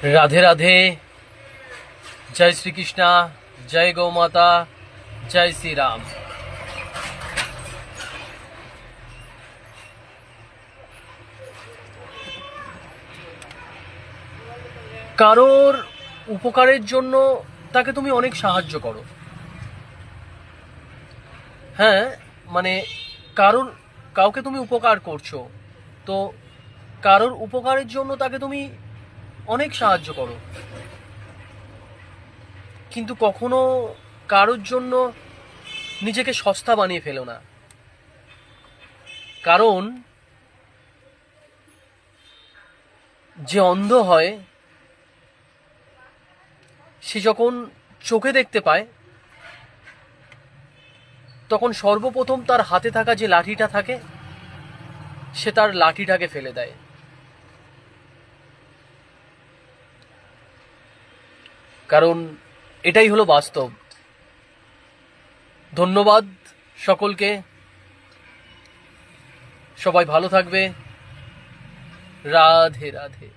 রাধে রাধে। জয় শ্রীকৃষ্ণা, জয় গৌ মাতা, জয় শ্রীরাম। কারোর উপকারের জন্য তাকে তুমি অনেক সাহায্য করো। হ্যাঁ, মানে কারোর কাউকে তুমি উপকার করছো, তো কারোর উপকারের জন্য তাকে তুমি অনেক সাহায্য করো, কিন্তু কখনো কারোর জন্য নিজেকে সস্তা বানিয়ে ফেলো না। কারণ যে অন্ধ হয় সে যখন চোখে দেখতে পায় তখন সর্বপ্রথম তার হাতে থাকা যে লাঠিটা থাকে সে তার লাঠিটাকে ফেলে দেয়। কারণ এটাই হলো বাস্তব। ধন্যবাদ সকলকে, সবাই ভালো থাকবে। রাধে রাধে।